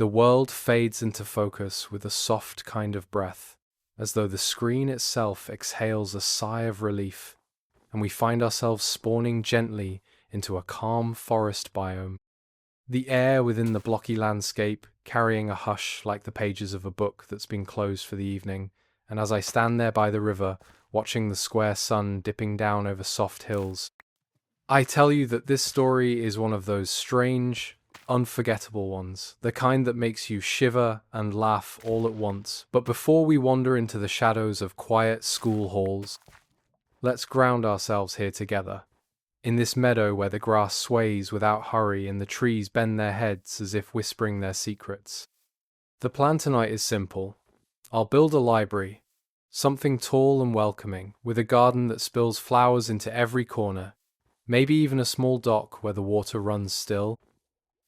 The world fades into focus with a soft kind of breath, as though the screen itself exhales a sigh of relief, and we find ourselves spawning gently into a calm forest biome. The air within the blocky landscape carrying a hush like the pages of a book that's been closed for the evening, and as I stand there by the river, watching the square sun dipping down over soft hills, I tell you that this story is one of those strange, unforgettable ones, the kind that makes you shiver and laugh all at once. But before we wander into the shadows of quiet school halls, let's ground ourselves here together, in this meadow where the grass sways without hurry and the trees bend their heads as if whispering their secrets. The plan tonight is simple. I'll build a library, something tall and welcoming, with a garden that spills flowers into every corner, maybe even a small dock where the water runs still.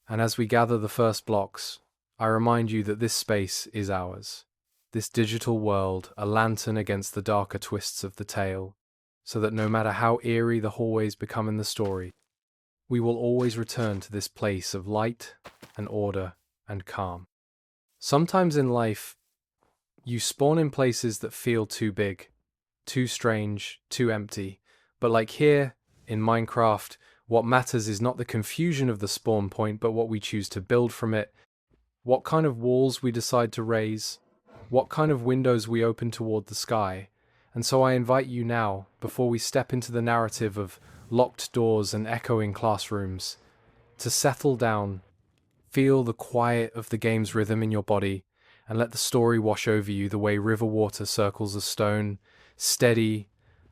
And as we gather the first blocks, I remind you that this space is ours, this digital world, a lantern against the darker twists of the tale, so that no matter how eerie the hallways become in the story, we will always return to this place of light and order and calm. Sometimes in life, you spawn in places that feel too big, too strange, too empty, but like here, in Minecraft, what matters is not the confusion of the spawn point, but what we choose to build from it, what kind of walls we decide to raise, what kind of windows we open toward the sky. And so I invite you now, before we step into the narrative of locked doors and echoing classrooms, to settle down, feel the quiet of the game's rhythm in your body, and let the story wash over you the way river water circles a stone, steady,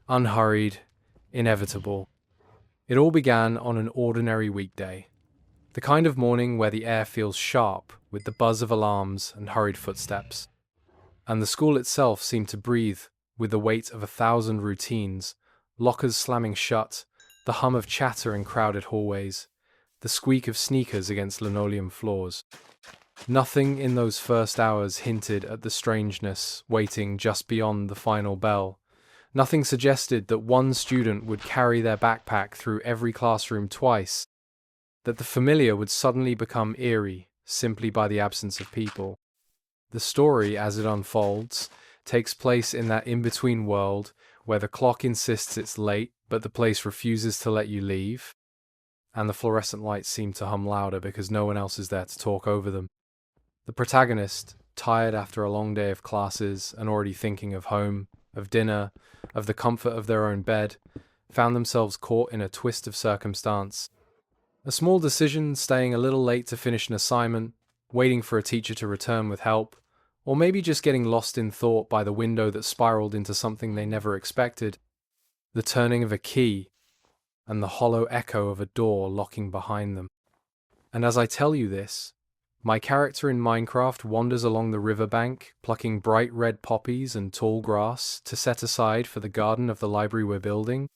unhurried, inevitable. It all began on an ordinary weekday, the kind of morning where the air feels sharp with the buzz of alarms and hurried footsteps, and the school itself seemed to breathe with the weight of 1,000 routines, lockers slamming shut, the hum of chatter in crowded hallways, the squeak of sneakers against linoleum floors. Nothing in those first hours hinted at the strangeness waiting just beyond the final bell. Nothing suggested that one student would carry their backpack through every classroom twice, that the familiar would suddenly become eerie simply by the absence of people. The story, as it unfolds, takes place in that in-between world where the clock insists it's late, but the place refuses to let you leave, and the fluorescent lights seem to hum louder because no one else is there to talk over them. The protagonist, tired after a long day of classes and already thinking of home, of dinner, of the comfort of their own bed, found themselves caught in a twist of circumstance. A small decision, staying a little late to finish an assignment, waiting for a teacher to return with help, or maybe just getting lost in thought by the window that spiraled into something they never expected. The turning of a key, and the hollow echo of a door locking behind them. And as I tell you this, my character in Minecraft wanders along the riverbank, plucking bright red poppies and tall grass to set aside for the garden of the library we're building.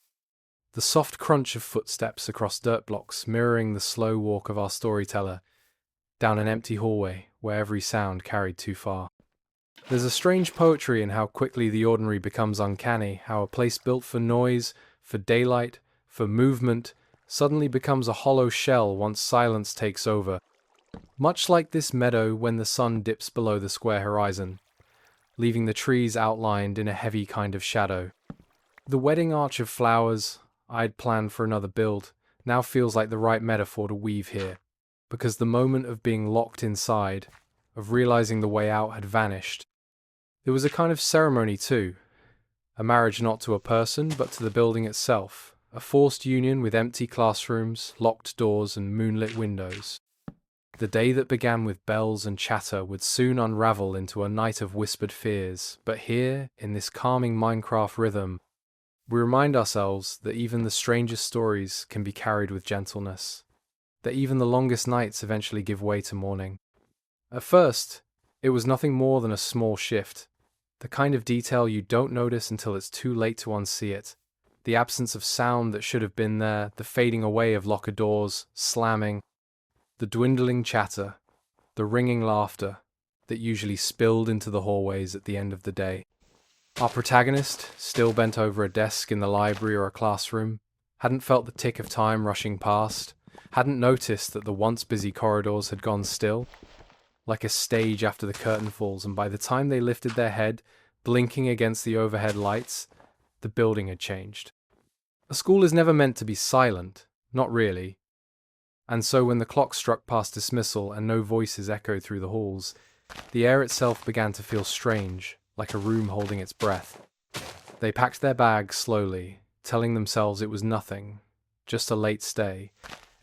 The soft crunch of footsteps across dirt blocks mirroring the slow walk of our storyteller down an empty hallway where every sound carried too far. There's a strange poetry in how quickly the ordinary becomes uncanny, how a place built for noise, for daylight, for movement, suddenly becomes a hollow shell once silence takes over. Much like this meadow when the sun dips below the square horizon, leaving the trees outlined in a heavy kind of shadow. The wedding arch of flowers I'd planned for another build now feels like the right metaphor to weave here, because the moment of being locked inside, of realizing the way out had vanished. There was a kind of ceremony too, a marriage not to a person but to the building itself, a forced union with empty classrooms, locked doors and moonlit windows. The day that began with bells and chatter would soon unravel into a night of whispered fears, but here, in this calming Minecraft rhythm, we remind ourselves that even the strangest stories can be carried with gentleness, that even the longest nights eventually give way to morning. At first, it was nothing more than a small shift, the kind of detail you don't notice until it's too late to unsee it, the absence of sound that should have been there, the fading away of locker doors, slamming, the dwindling chatter, the ringing laughter that usually spilled into the hallways at the end of the day. Our protagonist, still bent over a desk in the library or a classroom, hadn't felt the tick of time rushing past, hadn't noticed that the once busy corridors had gone still. like a stage after the curtain falls, and by the time they lifted their head, blinking against the overhead lights, the building had changed. A school is never meant to be silent, not really. And so when the clock struck past dismissal and no voices echoed through the halls, the air itself began to feel strange, like a room holding its breath. They packed their bags slowly, telling themselves it was nothing, just a late stay,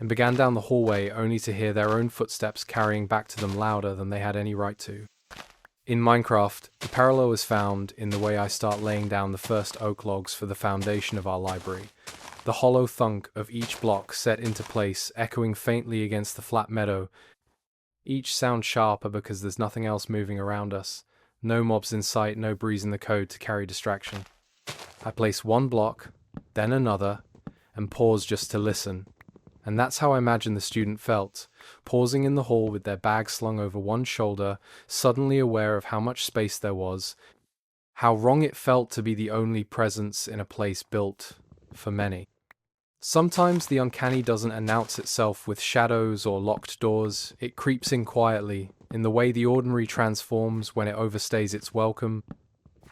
and began down the hallway only to hear their own footsteps carrying back to them louder than they had any right to. In Minecraft, the parallel is found in the way I start laying down the first oak logs for the foundation of our library. The hollow thunk of each block set into place, echoing faintly against the flat meadow. Each sound sharper because there's nothing else moving around us. No mobs in sight, no breeze in the code to carry distraction. I place one block, then another, and pause just to listen. And that's how I imagine the student felt, pausing in the hall with their bag slung over one shoulder, suddenly aware of how much space there was, how wrong it felt to be the only presence in a place built for many. Sometimes the uncanny doesn't announce itself with shadows or locked doors. It creeps in quietly, in the way the ordinary transforms when it overstays its welcome,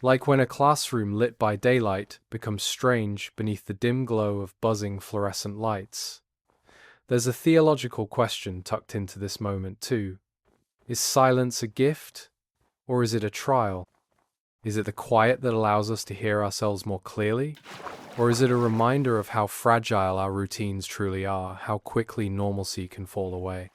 like when a classroom lit by daylight becomes strange beneath the dim glow of buzzing fluorescent lights. There's a theological question tucked into this moment too. Is silence a gift, or is it a trial? Is it the quiet that allows us to hear ourselves more clearly? Or is it a reminder of how fragile our routines truly are, how quickly normalcy can fall away?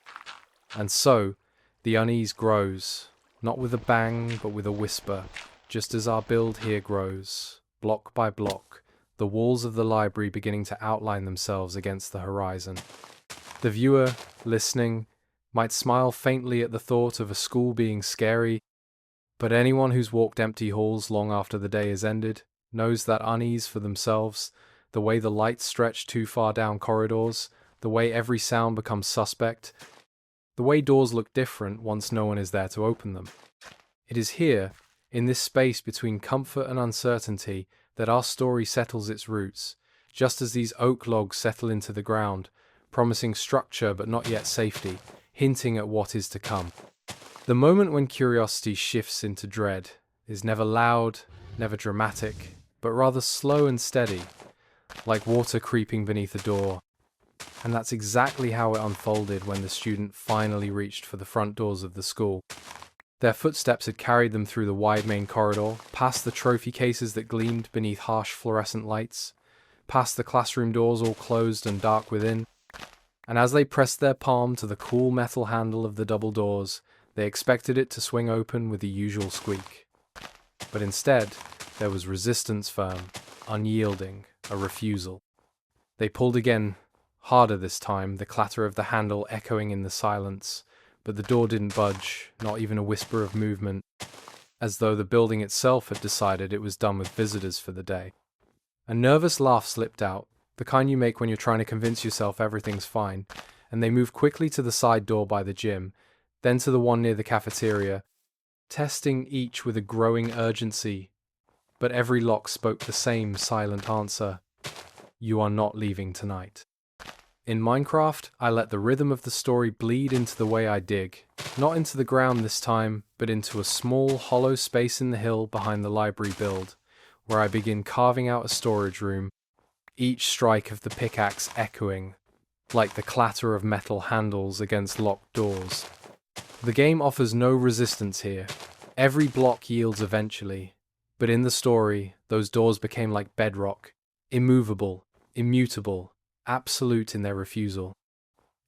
And so, the unease grows, not with a bang, but with a whisper, just as our build here grows, block by block, the walls of the library beginning to outline themselves against the horizon. The viewer, listening, might smile faintly at the thought of a school being scary, but anyone who's walked empty halls long after the day is ended knows that unease for themselves, the way the lights stretch too far down corridors, the way every sound becomes suspect, the way doors look different once no one is there to open them. It is here, in this space between comfort and uncertainty, that our story settles its roots, just as these oak logs settle into the ground, promising structure but not yet safety, hinting at what is to come. The moment when curiosity shifts into dread is never loud, never dramatic, but rather slow and steady, like water creeping beneath a door. And that's exactly how it unfolded when the student finally reached for the front doors of the school. Their footsteps had carried them through the wide main corridor, past the trophy cases that gleamed beneath harsh fluorescent lights, past the classroom doors all closed and dark within. And as they pressed their palm to the cool metal handle of the double doors, they expected it to swing open with the usual squeak. But instead, there was resistance firm, unyielding, a refusal. They pulled again, harder this time, the clatter of the handle echoing in the silence, but the door didn't budge, not even a whisper of movement, as though the building itself had decided it was done with visitors for the day. A nervous laugh slipped out, the kind you make when you're trying to convince yourself everything's fine, and they moved quickly to the side door by the gym, then to the one near the cafeteria, testing each with a growing urgency. But every lock spoke the same silent answer: you are not leaving tonight. In Minecraft, I let the rhythm of the story bleed into the way I dig, not into the ground this time, but into a small, hollow space in the hill behind the library build, where I begin carving out a storage room, each strike of the pickaxe echoing, like the clatter of metal handles against locked doors. The game offers no resistance here. Every block yields eventually, but in the story, those doors became like bedrock, immovable, immutable, absolute in their refusal.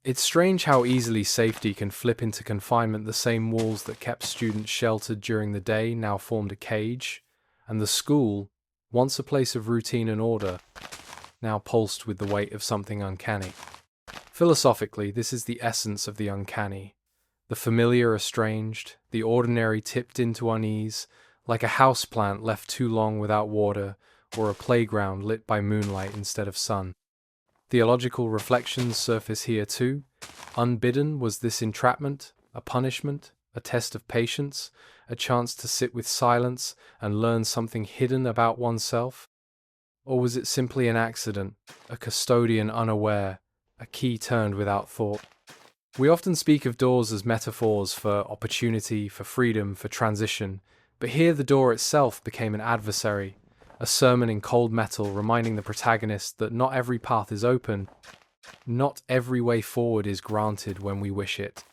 It's strange how easily safety can flip into confinement. The same walls that kept students sheltered during the day now formed a cage, and the school, once a place of routine and order, now pulsed with the weight of something uncanny. Philosophically, this is the essence of the uncanny. The familiar estranged, the ordinary tipped into unease, like a houseplant left too long without water, or a playground lit by moonlight instead of sun. Theological reflections surface here too. Unbidden, was this entrapment, a punishment, a test of patience, a chance to sit with silence and learn something hidden about oneself? Or was it simply an accident, a custodian unaware, a key turned without thought? We often speak of doors as metaphors for opportunity, for freedom, for transition, but here the door itself became an adversary, a sermon in cold metal reminding the protagonist that not every path is open, not every way forward is granted when we wish it.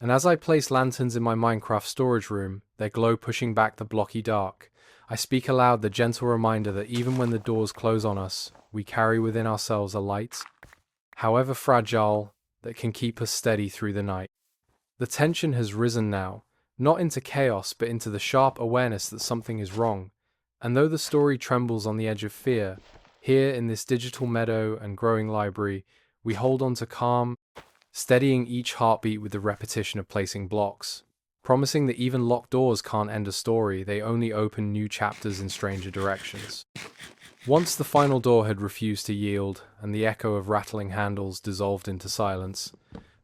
And as I place lanterns in my Minecraft storage room, their glow pushing back the blocky dark, I speak aloud the gentle reminder that even when the doors close on us, we carry within ourselves a light, however fragile, that can keep us steady through the night. The tension has risen now, not into chaos but into the sharp awareness that something is wrong. And though the story trembles on the edge of fear, here in this digital meadow and growing library, we hold on to calm, steadying each heartbeat with the repetition of placing blocks, promising that even locked doors can't end a story, they only open new chapters in stranger directions. Once the final door had refused to yield, and the echo of rattling handles dissolved into silence,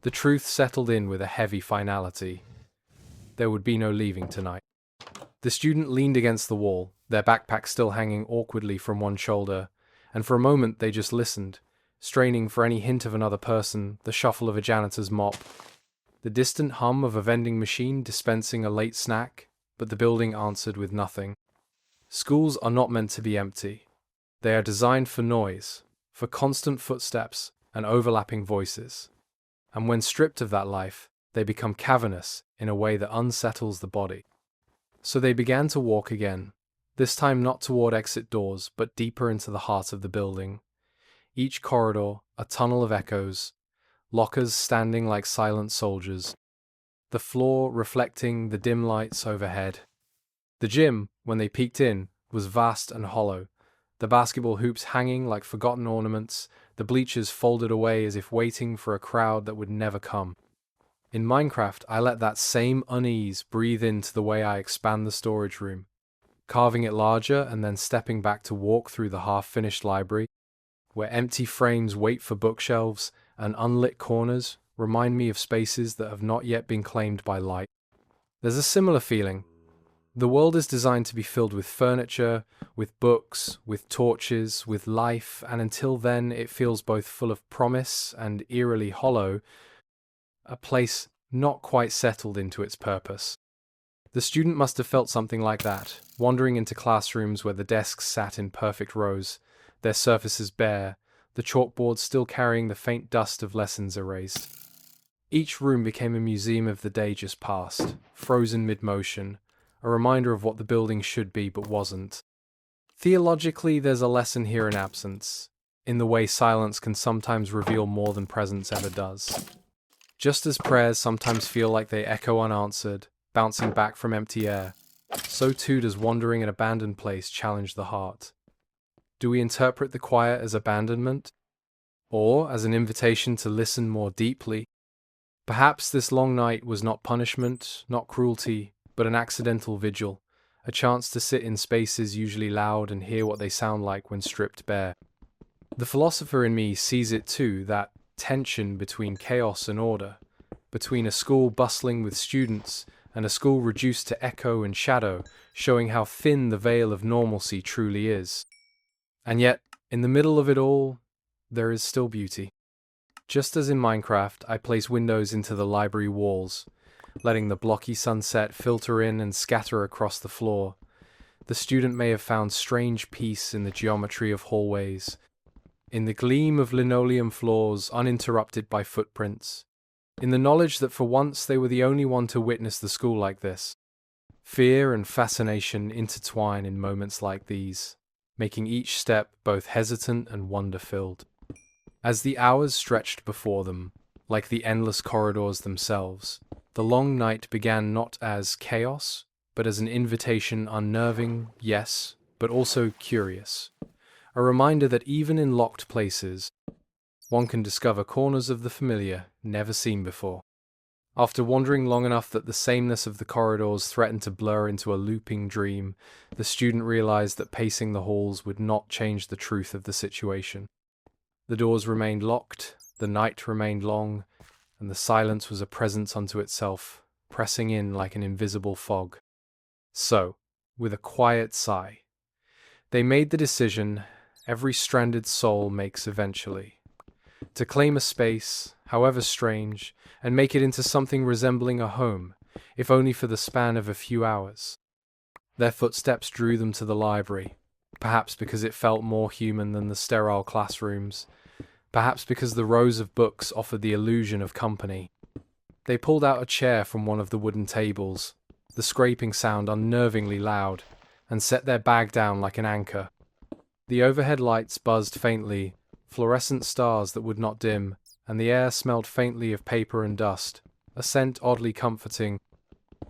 the truth settled in with a heavy finality. There would be no leaving tonight. The student leaned against the wall, their backpack still hanging awkwardly from one shoulder, and for a moment they just listened, straining for any hint of another person, the shuffle of a janitor's mop, the distant hum of a vending machine dispensing a late snack, but the building answered with nothing. Schools are not meant to be empty. They are designed for noise, for constant footsteps and overlapping voices. And when stripped of that life, they become cavernous in a way that unsettles the body. So they began to walk again, this time not toward exit doors, but deeper into the heart of the building. Each corridor, a tunnel of echoes, lockers standing like silent soldiers, the floor reflecting the dim lights overhead. The gym, when they peeked in, was vast and hollow, the basketball hoops hanging like forgotten ornaments, the bleachers folded away as if waiting for a crowd that would never come. In Minecraft, I let that same unease breathe into the way I expand the storage room, carving it larger and then stepping back to walk through the half-finished library, where empty frames wait for bookshelves and unlit corners remind me of spaces that have not yet been claimed by light. There's a similar feeling. The world is designed to be filled with furniture, with books, with torches, with life, and until then it feels both full of promise and eerily hollow, a place not quite settled into its purpose. The student must have felt something like that, wandering into classrooms where the desks sat in perfect rows, their surfaces bare, the chalkboards still carrying the faint dust of lessons erased. Each room became a museum of the day just past, frozen mid-motion, a reminder of what the building should be but wasn't. Theologically, there's a lesson here in absence, in the way silence can sometimes reveal more than presence ever does. Just as prayers sometimes feel like they echo unanswered, bouncing back from empty air, so too does wandering an abandoned place challenge the heart. Do we interpret the quiet as abandonment, or as an invitation to listen more deeply? Perhaps this long night was not punishment, not cruelty, but an accidental vigil, a chance to sit in spaces usually loud and hear what they sound like when stripped bare. The philosopher in me sees it too, that tension between chaos and order, between a school bustling with students and a school reduced to echo and shadow, showing how thin the veil of normalcy truly is. And yet, in the middle of it all, there is still beauty. Just as in Minecraft, I place windows into the library walls, letting the blocky sunset filter in and scatter across the floor. The student may have found strange peace in the geometry of hallways, in the gleam of linoleum floors uninterrupted by footprints, in the knowledge that for once they were the only one to witness the school like this. Fear and fascination intertwine in moments like these, making each step both hesitant and wonder-filled. As the hours stretched before them, like the endless corridors themselves, the long night began not as chaos, but as an invitation unnerving, yes, but also curious. A reminder that even in locked places, one can discover corners of the familiar never seen before. After wandering long enough that the sameness of the corridors threatened to blur into a looping dream, the student realized that pacing the halls would not change the truth of the situation. The doors remained locked, the night remained long, and the silence was a presence unto itself, pressing in like an invisible fog. So, with a quiet sigh, they made the decision every stranded soul makes eventually. to claim a space, however strange, and make it into something resembling a home, if only for the span of a few hours. Their footsteps drew them to the library, perhaps because it felt more human than the sterile classrooms, perhaps because the rows of books offered the illusion of company. They pulled out a chair from one of the wooden tables, the scraping sound unnervingly loud, and set their bag down like an anchor. The overhead lights buzzed faintly, fluorescent stars that would not dim, and the air smelled faintly of paper and dust, a scent oddly comforting,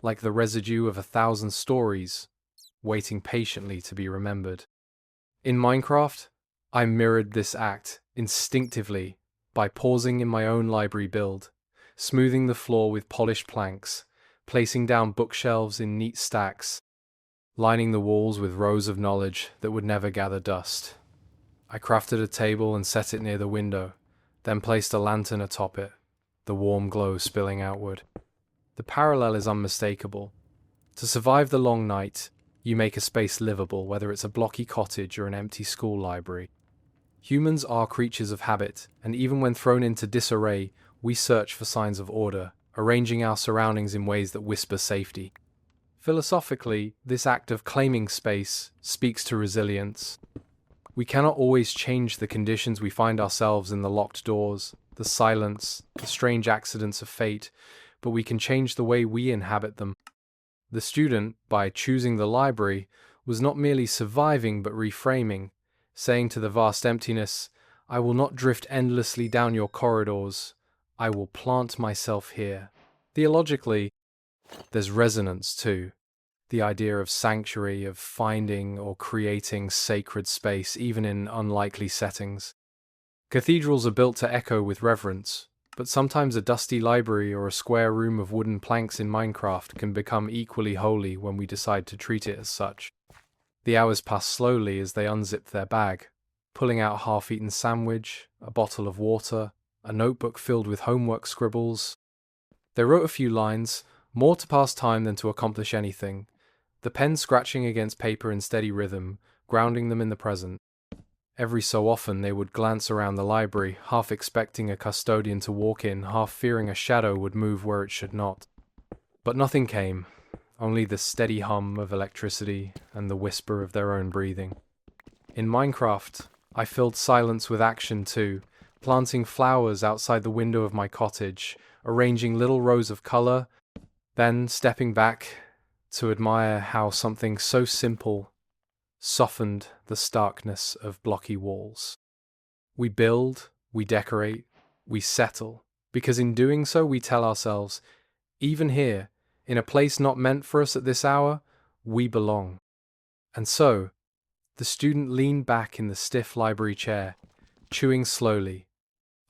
like the residue of 1,000 stories, waiting patiently to be remembered. In Minecraft, I mirrored this act instinctively by pausing in my own library build, smoothing the floor with polished planks, placing down bookshelves in neat stacks, lining the walls with rows of knowledge that would never gather dust. I crafted a table and set it near the window, then placed a lantern atop it, the warm glow spilling outward. The parallel is unmistakable. To survive the long night, you make a space livable, whether it's a blocky cottage or an empty school library. Humans are creatures of habit, and even when thrown into disarray, we search for signs of order, arranging our surroundings in ways that whisper safety. Philosophically, this act of claiming space speaks to resilience. We cannot always change the conditions we find ourselves in, the locked doors, the silence, the strange accidents of fate, but we can change the way we inhabit them. The student, by choosing the library, was not merely surviving but reframing, saying to the vast emptiness, "I will not drift endlessly down your corridors, I will plant myself here." Theologically, there's resonance too. The idea of sanctuary, of finding or creating sacred space, even in unlikely settings. Cathedrals are built to echo with reverence, but sometimes a dusty library or a square room of wooden planks in Minecraft can become equally holy when we decide to treat it as such. The hours pass slowly as they unzip their bag, pulling out a half-eaten sandwich, a bottle of water, a notebook filled with homework scribbles. They wrote a few lines, more to pass time than to accomplish anything, the pen scratching against paper in steady rhythm, grounding them in the present. Every so often they would glance around the library, half expecting a custodian to walk in, half fearing a shadow would move where it should not. But nothing came, only the steady hum of electricity and the whisper of their own breathing. In Minecraft, I filled silence with action too, planting flowers outside the window of my cottage, arranging little rows of color, then stepping back to admire how something so simple softened the starkness of blocky walls. We build, we decorate, we settle, because in doing so we tell ourselves, even here, in a place not meant for us at this hour, we belong. And so, the student leaned back in the stiff library chair, chewing slowly,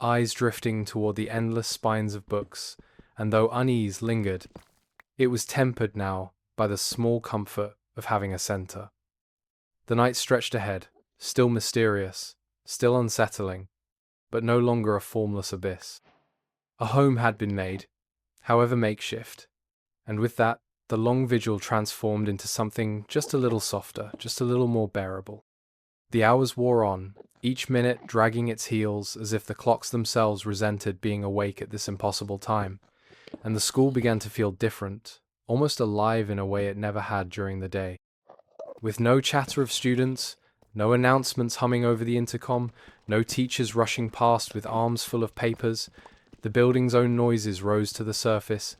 eyes drifting toward the endless spines of books, and though unease lingered, it was tempered now by the small comfort of having a center. The night stretched ahead, still mysterious, still unsettling, but no longer a formless abyss. A home had been made, however makeshift, and with that, the long vigil transformed into something just a little softer, just a little more bearable. The hours wore on, each minute dragging its heels as if the clocks themselves resented being awake at this impossible time, and the school began to feel different, almost alive in a way it never had during the day. With no chatter of students, no announcements humming over the intercom, no teachers rushing past with arms full of papers, the building's own noises rose to the surface,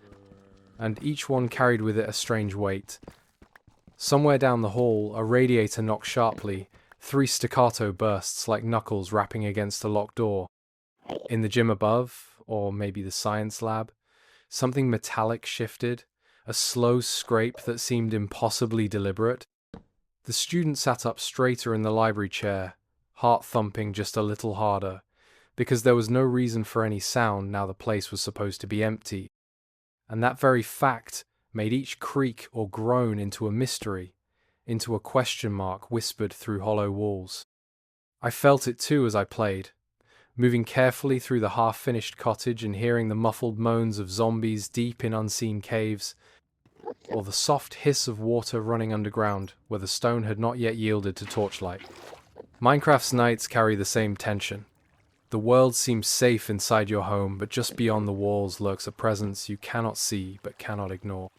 and each one carried with it a strange weight. Somewhere down the hall, a radiator knocked sharply, 3 staccato bursts like knuckles rapping against a locked door. In the gym above, or maybe the science lab, something metallic shifted, a slow scrape that seemed impossibly deliberate. The student sat up straighter in the library chair, heart thumping just a little harder, because there was no reason for any sound now the place was supposed to be empty. And that very fact made each creak or groan into a mystery, into a question mark whispered through hollow walls. I felt it too as I played, moving carefully through the half-finished cottage and hearing the muffled moans of zombies deep in unseen caves, or the soft hiss of water running underground where the stone had not yet yielded to torchlight. Minecraft's nights carry the same tension. The world seems safe inside your home, but just beyond the walls lurks a presence you cannot see but cannot ignore.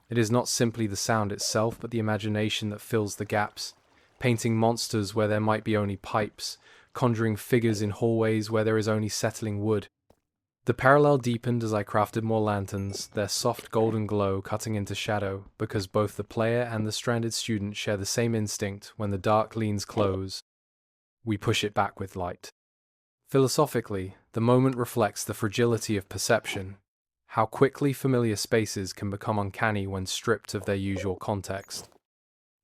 It is not simply the sound itself, but the imagination that fills the gaps, painting monsters where there might be only pipes, conjuring figures in hallways where there is only settling wood. The parallel deepened as I crafted more lanterns, their soft golden glow cutting into shadow, because both the player and the stranded student share the same instinct: when the dark leans close, we push it back with light. Philosophically, the moment reflects the fragility of perception, how quickly familiar spaces can become uncanny when stripped of their usual context.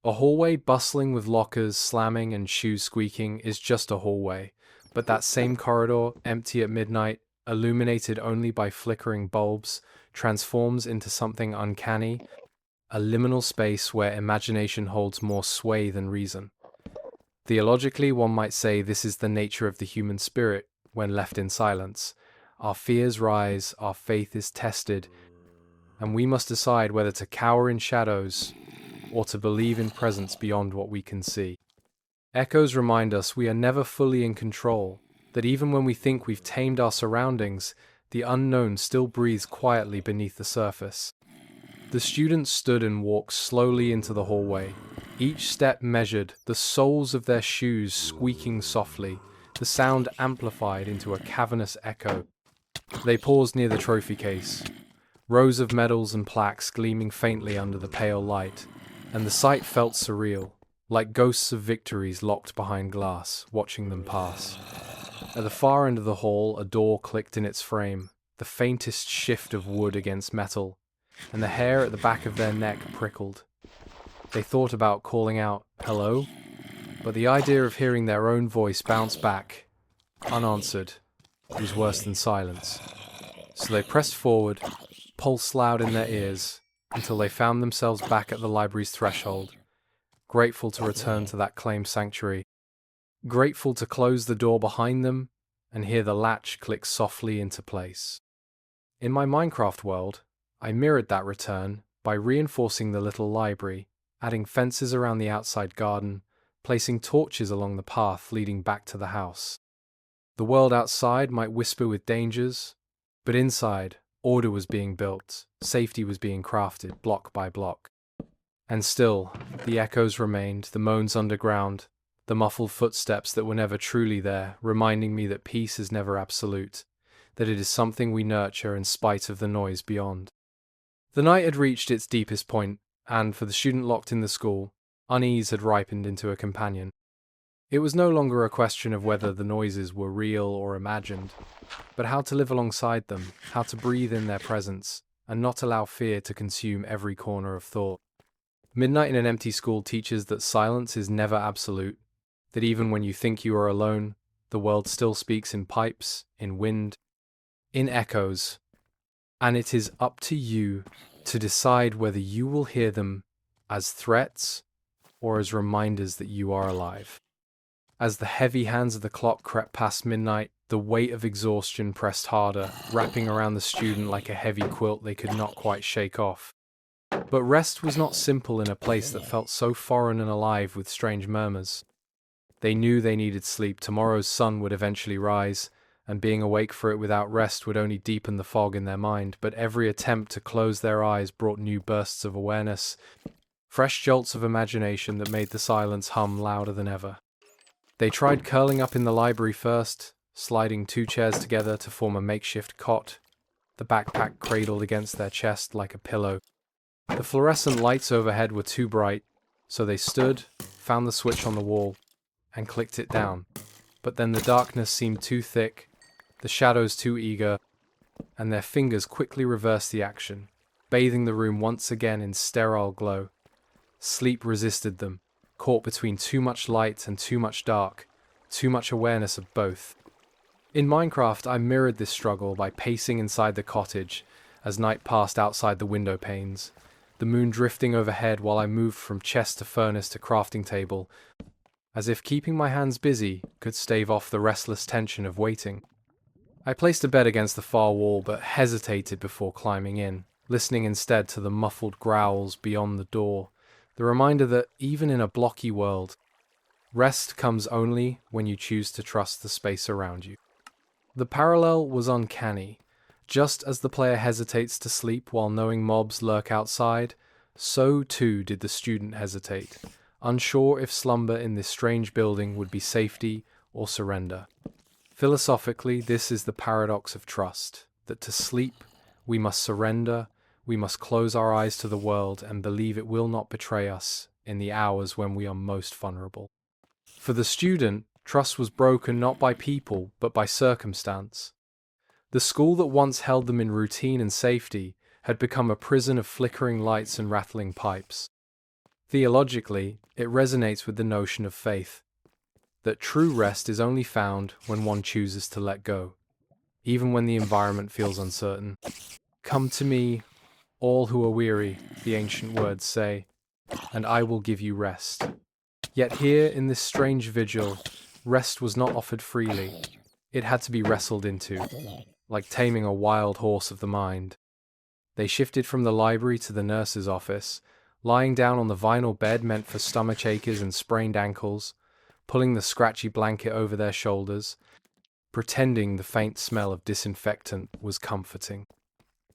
A hallway bustling with lockers slamming and shoes squeaking is just a hallway, but that same corridor, empty at midnight, illuminated only by flickering bulbs, transforms into something uncanny, a liminal space where imagination holds more sway than reason. Theologically, one might say this is the nature of the human spirit when left in silence. Our fears rise, our faith is tested, and we must decide whether to cower in shadows or to believe in presence beyond what we can see. Echoes remind us we are never fully in control, that even when we think we've tamed our surroundings, the unknown still breathes quietly beneath the surface. The students stood and walked slowly into the hallway, each step measured, the soles of their shoes squeaking softly, the sound amplified into a cavernous echo. They paused near the trophy case, rows of medals and plaques gleaming faintly under the pale light, and the sight felt surreal, like ghosts of victories locked behind glass, watching them pass. At the far end of the hall, a door clicked in its frame, the faintest shift of wood against metal, and the hair at the back of their neck prickled. They thought about calling out, "Hello?" but the idea of hearing their own voice bounce back, unanswered, was worse than silence. So they pressed forward, pulse loud in their ears, until they found themselves back at the library's threshold, grateful to return to that claimed sanctuary, grateful to close the door behind them and hear the latch click softly into place. In my Minecraft world, I mirrored that return by reinforcing the little library, adding fences around the outside garden, placing torches along the path leading back to the house. The world outside might whisper with dangers, but inside, order was being built, safety was being crafted, block by block. And still, the echoes remained, the moans underground, the muffled footsteps that were never truly there, reminding me that peace is never absolute, that it is something we nurture in spite of the noise beyond. The night had reached its deepest point, and for the student locked in the school, unease had ripened into a companion. It was no longer a question of whether the noises were real or imagined, but how to live alongside them, how to breathe in their presence, and not allow fear to consume every corner of thought. Midnight in an Empty School teaches that silence is never absolute, that even when you think you are alone, the world still speaks in pipes, in wind, in echoes, and it is up to you to decide whether you will hear them as threats or as reminders that you are alive. As the heavy hands of the clock crept past midnight, the weight of exhaustion pressed harder, wrapping around the student like a heavy quilt they could not quite shake off. But rest was not simple in a place that felt so foreign and alive with strange murmurs. They knew they needed sleep. Tomorrow's sun would eventually rise, and being awake for it without rest would only deepen the fog in their mind, but every attempt to close their eyes brought new bursts of awareness, fresh jolts of imagination that made the silence hum louder than ever. They tried curling up in the library first, sliding 2 chairs together to form a makeshift cot, the backpack cradled against their chest like a pillow. The fluorescent lights overhead were too bright, so they stood, found the switch on the wall, and clicked it down. But then the darkness seemed too thick, the shadows too eager, and their fingers quickly reversed the action, bathing the room once again in sterile glow. Sleep resisted them, caught between too much light and too much dark, too much awareness of both. In Minecraft, I mirrored this struggle by pacing inside the cottage as night passed outside the window panes, the moon drifting overhead while I moved from chest to furnace to crafting table, as if keeping my hands busy could stave off the restless tension of waiting. I placed a bed against the far wall but hesitated before climbing in, listening instead to the muffled growls beyond the door, the reminder that even in a blocky world, rest comes only when you choose to trust the space around you. The parallel was uncanny. Just as the player hesitates to sleep while knowing mobs lurk outside, so too did the student hesitate, unsure if slumber in this strange building would be safety or surrender. Philosophically, this is the paradox of trust, that to sleep, we must surrender, we must close our eyes to the world and believe it will not betray us in the hours when we are most vulnerable. For the student, trust was broken not by people, but by circumstance. The school that once held them in routine and safety had become a prison of flickering lights and rattling pipes. Theologically, it resonates with the notion of faith, that true rest is only found when one chooses to let go, even when the environment feels uncertain. Come to me, all who are weary, the ancient words say, and I will give you rest. Yet here, in this strange vigil, rest was not offered freely. It had to be wrestled into, like taming a wild horse of the mind. They shifted from the library to the nurse's office, lying down on the vinyl bed meant for stomachaches and sprained ankles, pulling the scratchy blanket over their shoulders, pretending the faint smell of disinfectant was comforting.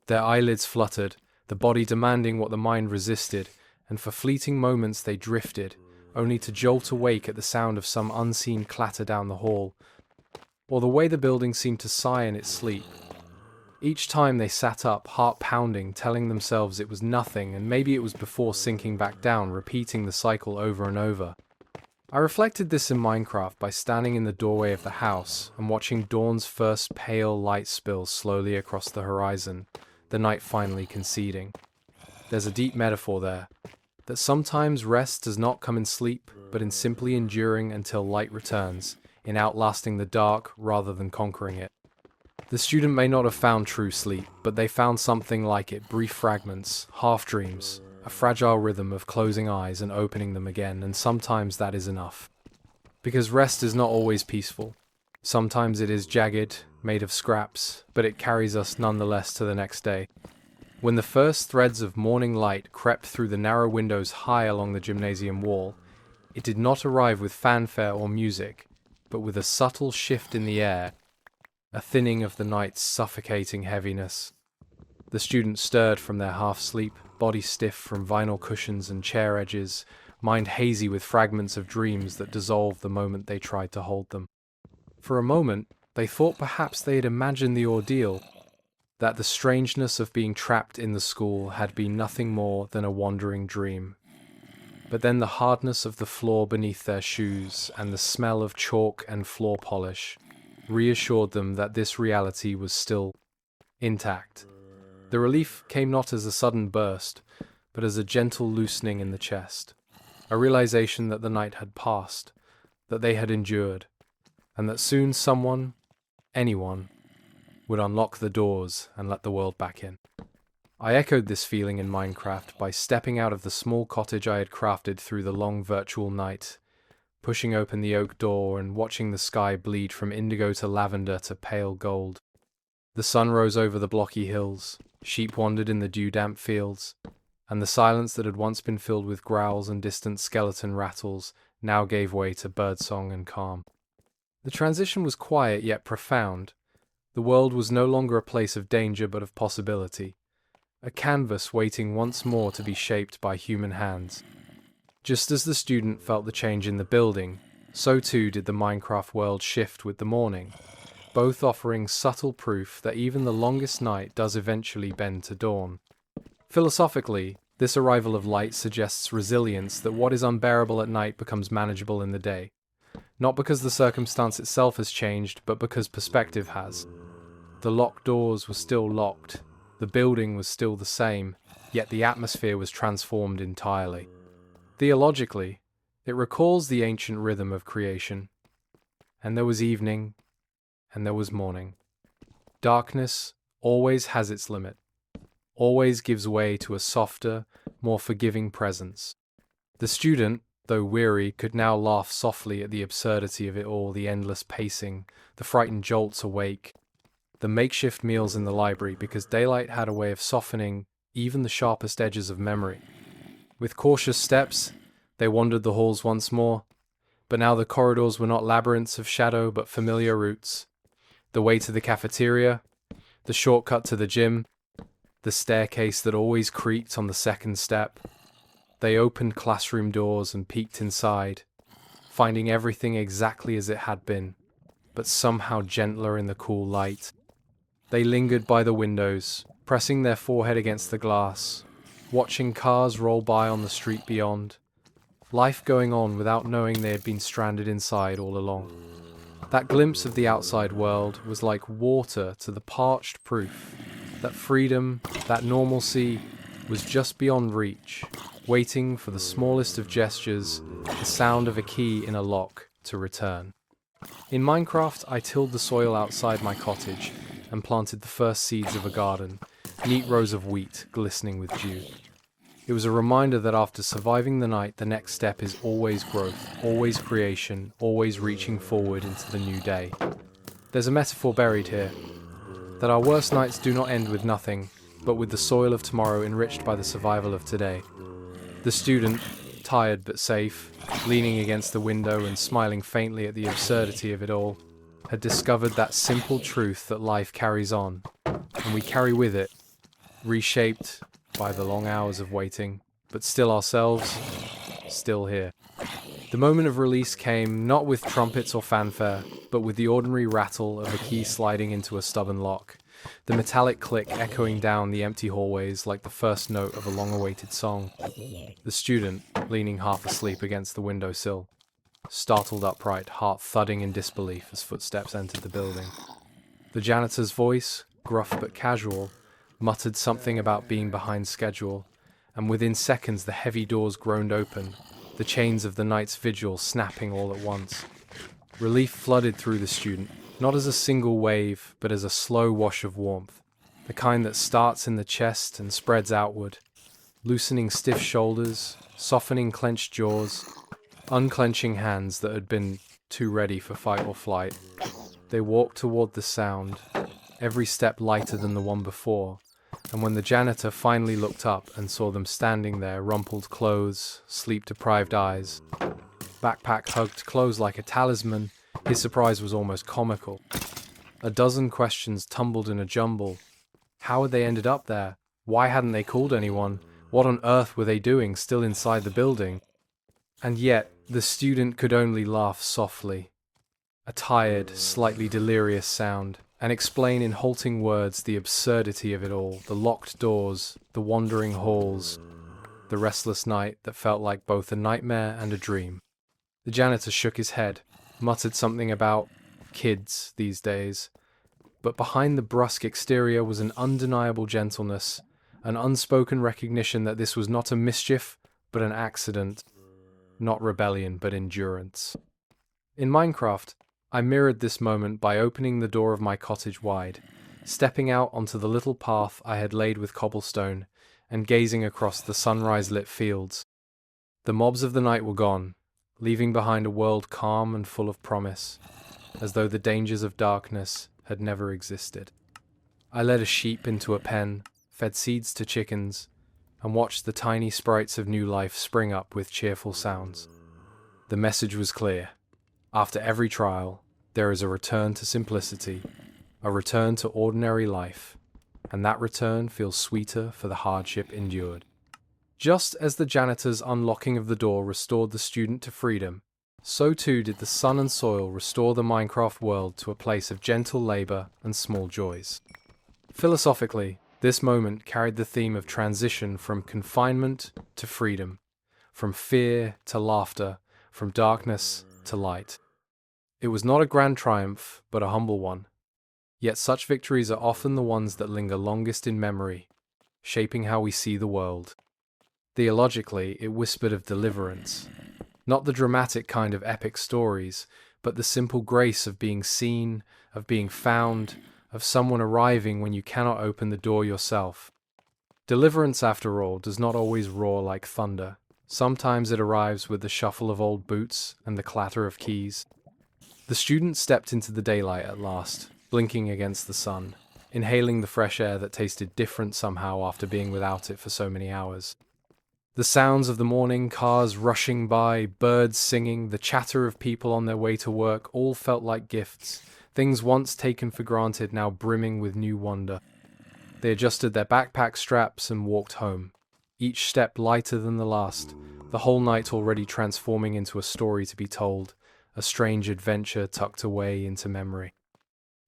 Their eyelids fluttered, the body demanding what the mind resisted, and for fleeting moments they drifted, only to jolt awake at the sound of some unseen clatter down the hall, or the way the building seemed to sigh in its sleep. Each time they sat up, heart pounding, telling themselves it was nothing, and maybe it was before sinking back down, repeating the cycle over and over. I reflected this in Minecraft by standing in the doorway of the house and watching dawn's first pale light spill slowly across the horizon, the night finally conceding. There's a deep metaphor there, that sometimes rest does not come in sleep, but in simply enduring until light returns, in outlasting the dark rather than conquering it. The student may not have found true sleep, but they found something like it, brief fragments, half-dreams, a fragile rhythm of closing eyes and opening them again, and sometimes that is enough. Because rest is not always peaceful. Sometimes it is jagged, made of scraps, but it carries us nonetheless to the next day. When the first threads of morning light crept through the narrow windows high along the gymnasium wall, it did not arrive with fanfare or music, but with a subtle shift in the air, a thinning of the night's suffocating heaviness. The students stirred from their half-sleep, body stiff from vinyl cushions and chair edges, mind hazy with fragments of dreams that dissolved the moment they tried to hold them. For a moment, they thought perhaps they had imagined the ordeal, that the strangeness of being trapped in the school had been nothing more than a wandering dream. But then the hardness of the floor beneath their shoes and the smell of chalk and floor polish reassured them that this reality was still intact. The relief came not as a sudden burst, but as a gentle loosening in the chest, a realization that the night had passed, that they had endured, and that soon someone, anyone, would unlock the doors and let the world back in. I echoed this feeling in Minecraft by stepping out of the small cottage I had crafted through the long virtual night, pushing open the oak door and watching the sky bleed from indigo to lavender to pale gold. The sun rose over the blocky hills, sheep wandered in the dew-damp fields, and the silence that had once been filled with growls and distant skeleton rattles now gave way to birdsong and calm. The transition was quiet yet profound. The world was no longer a place of danger but of possibility, a canvas waiting once more to be shaped by human hands. Just as the student felt the change in the building, so too did the Minecraft world shift with the morning, both offering subtle proof that even the longest night does eventually bend to dawn. Philosophically, this arrival of light suggests resilience, that what is unbearable at night becomes manageable in the day. Not because the circumstance itself has changed, but because perspective has. The locked doors were still locked, the building was still the same, yet the atmosphere was transformed entirely. Theologically, it recalls the ancient rhythm of creation. And there was evening, and there was morning. Darkness always has its limit, always gives way to a softer, more forgiving presence. The student, though weary, could now laugh softly at the absurdity of it all, the endless pacing, the frightened jolts awake, the makeshift meals in the library, because daylight had a way of softening even the sharpest edges of memory. With cautious steps, they wandered the halls once more, but now the corridors were not labyrinths of shadow but familiar routes. The way to the cafeteria, the shortcut to the gym, the staircase that always creaked on the second step. They opened classroom doors and peeked inside, finding everything exactly as it had been, but somehow gentler in the cool light. They lingered by the windows, pressing their forehead against the glass, watching cars roll by on the street beyond, life going on without knowing they had been stranded inside all along. That glimpse of the outside world was like water to the parched proof that freedom, that normalcy, was just beyond reach, waiting for the smallest of gestures, the sound of a key in a lock, to return. In Minecraft, I tilled the soil outside my cottage and planted the first seeds of a garden, neat rows of wheat glistening with dew. It was a reminder that after surviving the night, the next step is always growth, always creation, always reaching forward into the new day. There's a metaphor buried here, that our worst nights do not end with nothing, but with the soil of tomorrow enriched by the survival of today. The student, tired but safe, leaning against the window and smiling faintly at the absurdity of it all, had discovered that simple truth that life carries on, and we carry with it, reshaped by the long hours of waiting, but still ourselves, still here. The moment of release came not with trumpets or fanfare, but with the ordinary rattle of a key sliding into a stubborn lock, the metallic click echoing down the empty hallways like the first note of a long-awaited song. The student, leaning half asleep against the windowsill, startled upright, heart thudding in disbelief as footsteps entered the building. The janitor's voice, gruff but casual, muttered something about being behind schedule, and within seconds the heavy doors groaned open, the chains of the night's vigil snapping all at once. Relief flooded through the student, not as a single wave, but as a slow wash of warmth, the kind that starts in the chest and spreads outward, loosening stiff shoulders, softening clenched jaws, unclenching hands that had been too ready for fight or flight. They walked toward the sound, every step lighter than the one before, and when the janitor finally looked up and saw them standing there, rumpled clothes, sleep-deprived eyes, backpack hugged clothes like a talisman, his surprise was almost comical. A dozen questions tumbled in a jumble. How had they ended up there? Why hadn't they called anyone? What on earth were they doing still inside the building? And yet, the student could only laugh softly, a tired, slightly delirious sound, and explain in halting words the absurdity of it all, the locked doors, the wandering halls, the restless night that felt like both a nightmare and a dream. The janitor shook his head, muttered something about kids these days, but behind the brusque exterior was an undeniable gentleness, an unspoken recognition that this was not a mischief, but an accident, not rebellion, but endurance. In Minecraft, I mirrored this moment by opening the door of my cottage wide, stepping out onto the little path I had laid with cobblestone, and gazing across the sunrise-lit fields. The mobs of the night were gone, leaving behind a world calm and full of promise, as though the dangers of darkness had never existed. I led a sheep into a pen, fed seeds to chickens, and watched the tiny sprites of new life spring up with cheerful sounds. The message was clear. After every trial, there is a return to simplicity, a return to ordinary life, and that return feels sweeter for the hardship endured. Just as the janitor's unlocking of the door restored the student to freedom, so too did the sun and soil restore the Minecraft world to a place of gentle labor and small joys. Philosophically, this moment carried the theme of transition from confinement to freedom, from fear to laughter, from darkness to light. It was not a grand triumph, but a humble one. Yet such victories are often the ones that linger longest in memory, shaping how we see the world. Theologically, it whispered of deliverance, not the dramatic kind of epic stories, but the simple grace of being seen, of being found, of someone arriving when you cannot open the door yourself. Deliverance, after all, does not always roar like thunder. Sometimes it arrives with the shuffle of old boots and the clatter of keys. The student stepped into the daylight at last, blinking against the sun, inhaling the fresh air that tasted different somehow after being without it for so many hours. The sounds of the morning, cars rushing by, birds singing, the chatter of people on their way to work all felt like gifts, things once taken for granted now brimming with new wonder. They adjusted their backpack straps and walked home, each step lighter than the last, the whole night already transforming into a story to be told, a strange adventure tucked away into memory.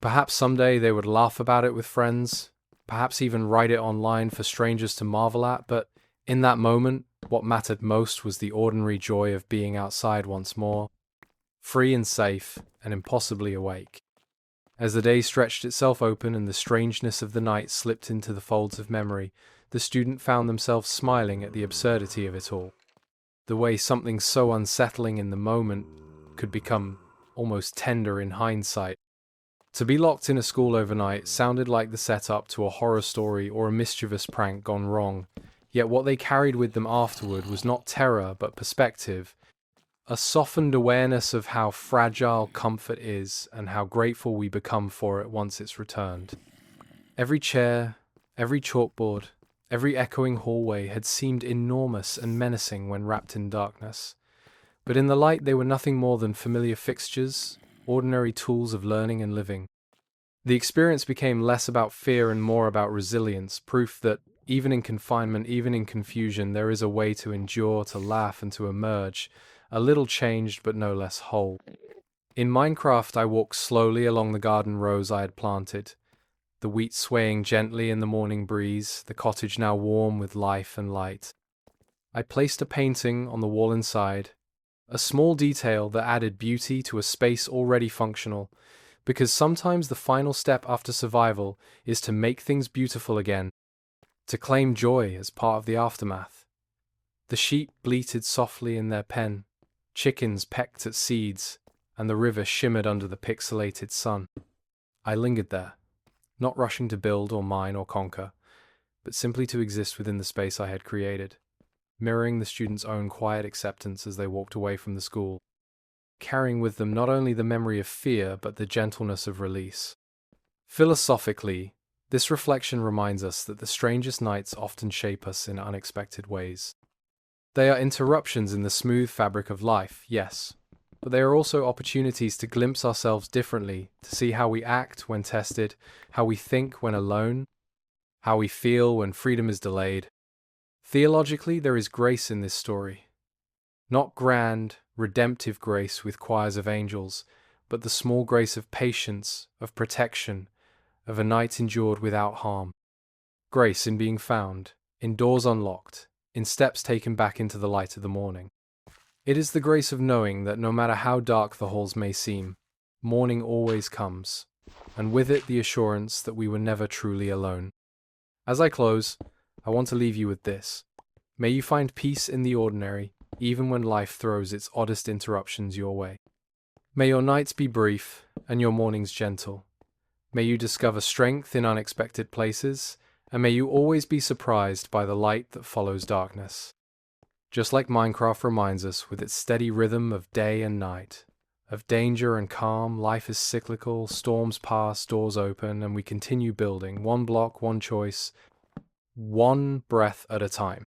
Perhaps someday they would laugh about it with friends, perhaps even write it online for strangers to marvel at, but in that moment, what mattered most was the ordinary joy of being outside once more, free and safe, and impossibly awake. As the day stretched itself open and the strangeness of the night slipped into the folds of memory, the student found themselves smiling at the absurdity of it all. The way something so unsettling in the moment could become almost tender in hindsight. To be locked in a school overnight sounded like the setup to a horror story or a mischievous prank gone wrong, yet what they carried with them afterward was not terror but perspective, a softened awareness of how fragile comfort is and how grateful we become for it once it's returned. Every chair, every chalkboard, every echoing hallway had seemed enormous and menacing when wrapped in darkness. But in the light they were nothing more than familiar fixtures, ordinary tools of learning and living. The experience became less about fear and more about resilience, proof that even in confinement, even in confusion, there is a way to endure, to laugh, and to emerge, a little changed but no less whole. In Minecraft, I walked slowly along the garden rows I had planted, the wheat swaying gently in the morning breeze, the cottage now warm with life and light. I placed a painting on the wall inside, a small detail that added beauty to a space already functional, because sometimes the final step after survival is to make things beautiful again, to claim joy as part of the aftermath. The sheep bleated softly in their pen, chickens pecked at seeds, and the river shimmered under the pixelated sun. I lingered there, not rushing to build or mine or conquer, but simply to exist within the space I had created, mirroring the students' own quiet acceptance as they walked away from the school, carrying with them not only the memory of fear but the gentleness of release. Philosophically, this reflection reminds us that the strangest nights often shape us in unexpected ways. They are interruptions in the smooth fabric of life, yes, but they are also opportunities to glimpse ourselves differently, to see how we act when tested, how we think when alone, how we feel when freedom is delayed. Theologically, there is grace in this story. Not grand, redemptive grace with choirs of angels, but the small grace of patience, of protection, of a night endured without harm. Grace in being found, in doors unlocked, in steps taken back into the light of the morning. It is the grace of knowing that no matter how dark the halls may seem, morning always comes, and with it the assurance that we were never truly alone. As I close, I want to leave you with this. May you find peace in the ordinary, even when life throws its oddest interruptions your way. May your nights be brief and your mornings gentle. May you discover strength in unexpected places, and may you always be surprised by the light that follows darkness. Just like Minecraft reminds us with its steady rhythm of day and night, of danger and calm, life is cyclical, storms pass, doors open, and we continue building, one block, one choice, one breath at a time.